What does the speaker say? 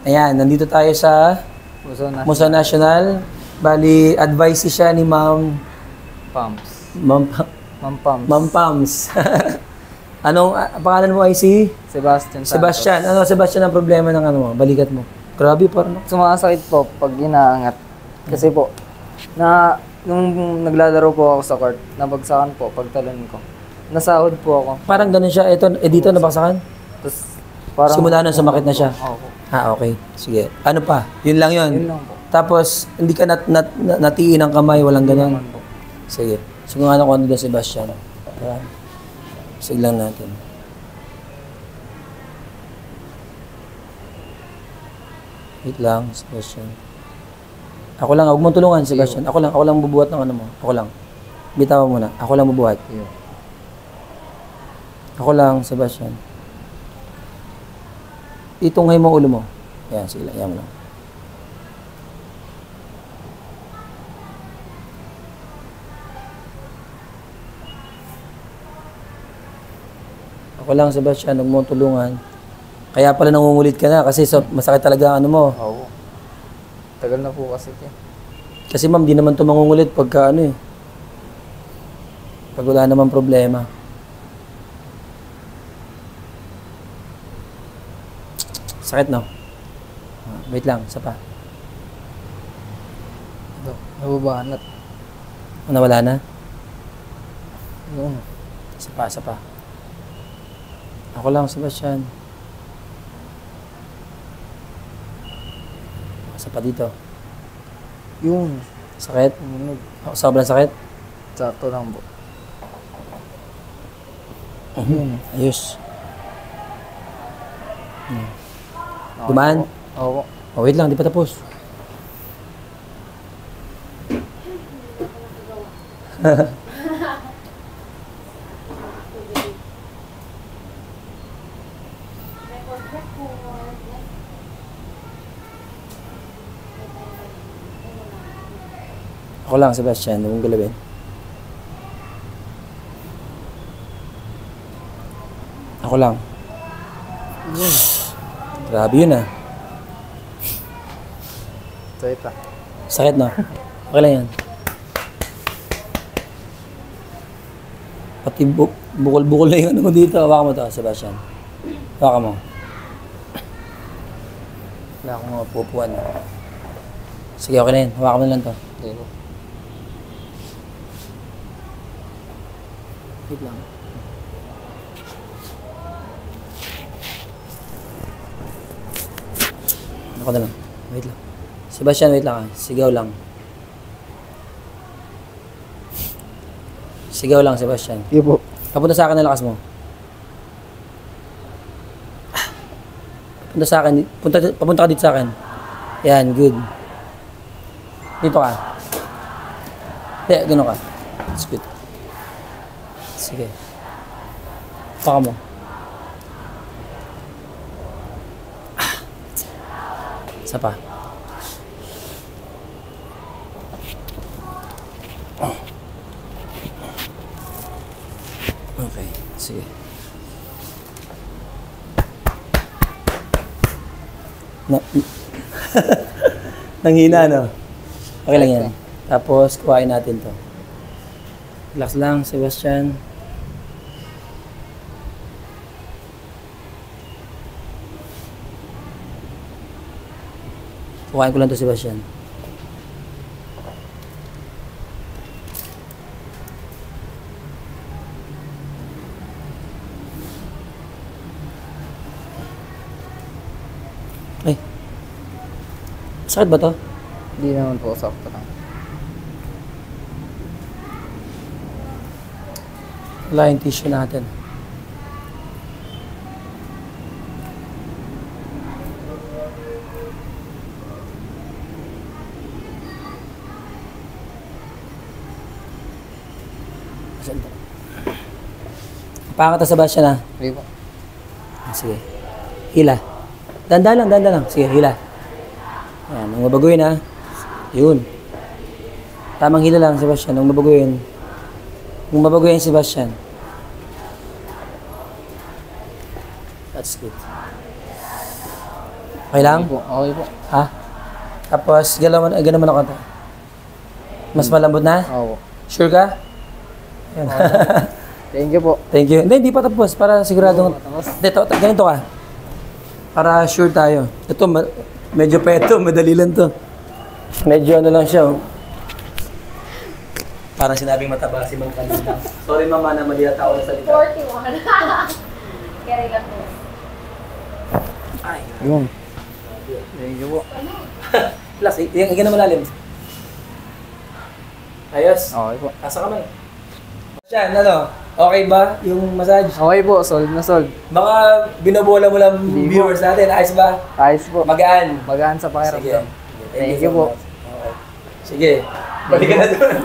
Ayan, nandito tayo sa Musa National. Bali, advice siya ni Ma'am Pams. Ma'am Pams. Ma'am Pams. Anong pangalan mo ay si? Sebastian Santos. Sebastian. Ano Sebastian ang problema ng ano mo? Balikat mo. Grabe parang. Sumasakit po pag inaangat. Kasi po, nung naglalaro po ako sa court, nabagsakan po pagtalon ko. Nasahod po ako. Parang ganun siya. Ito, dito nabaksakan? Tapos, parang... Simula nun sumakit na siya? Oo. Okay. Sige. Ano pa? Yun lang yun? Yun lang po. Tapos, hindi ka natiin ng kamay, walang ganun? Naman po. Sige. Siguro nga ko ano doon, Sebastian. Sige lang natin. Wait lang, Sebastian. Ako lang, huwag mong tulungan, Sebastian. Ako lang bubuhat ng ano mo. Ako lang. Bitawan mo na. Ako lang bubuhat. Ako lang, Sebastian. Itunghay mo ulo mo. Ayan, sige lang. Ayan mo lang. Ako lang, Sebastian. Huwag mong tulungan. Kaya pala nangungulit ka na kasi masakit talaga ang ano mo. Oo. Tagal na po kasi ito. Kasi ma'am, di naman ito mangungulit pagka ano eh. Pag wala naman problema. Sakit no? Wait lang, isa pa. Ito, nababanat. Nawala na? Yun. Isa pa. Ako lang, Sebastian. Isa pa dito. Yun. Sakit? Sobrang sakit? Sakto lang po. Yun. Ayos. Dumaan? Oo. Oh, wait lang, di pa tapos. Ako lang, Sebastian. Huwag mong galawin. Ako lang. Grabe yun ah. Sakit ah. Sakit no? Okay lang yan. Pati bukol-bukol na yung ano mo dito. Hawakan mo to, Sebastian. Hawakan mo. Wala akong mapupuan. Sige, okay na yan. Hawakan mo lang to. Okay po. Wait lang. Ako na lang. Wait lang. Sebastian, wait lang ah. Sigaw lang. Sigaw lang, Sebastian. Sige po. Papunta sa akin ang lakas mo. Papunta sa akin. Papunta ka dito sa akin. Yan, good. Dito ka. Hindi, gano'n ka. That's good. Sige. Paka mo. Isa pa. Okay, sige. Nanghina, no? Okay lang yan. Tapos, kuhain natin to. Relax lang, Sebastian. Kuhain ko lang to, Sebastian. Ay. Sakit ba to? Hindi naman po, sakto lang. Wala yung tissue natin. Saan to? Pangat na Sebastian ah. Sige po. Sige. Hila. Danda lang. Sige, hila. Ayan, nung mabaguhin ha. Yun. Tamang hila lang, Sebastian. Nung mabaguhin. Nung mabaguhin, Sebastian. That's good. Okay lang? Okay po. Ha? Tapos, gano'n mo na konti. Mas malambot na? Oo. Sure ka? Yan. Thank you po. Thank you. Hindi pa tapos. Para sigurado. Ito, ganito ka. Para sure tayo. Ito, medyo pa ito. Madali lang to. Medyo ano lang siya, oh. Parang sinabing mataba si Mang Kalina. Sorry mama na mali at ako na salita. 41. Kaya lang po. Yun. Thank you po. Plus, yung na malalim. Ayos. Okay po. Asa kamay. Siya, ano? Okay ba yung massage? Okay po, solid na solid. Mga binobola mo lang viewers natin. Ayos ba? Ayos po. Magaan. Magaan sa pakiramdam. Sige. Thank you po. Okay. Sige. Balik ka na doon.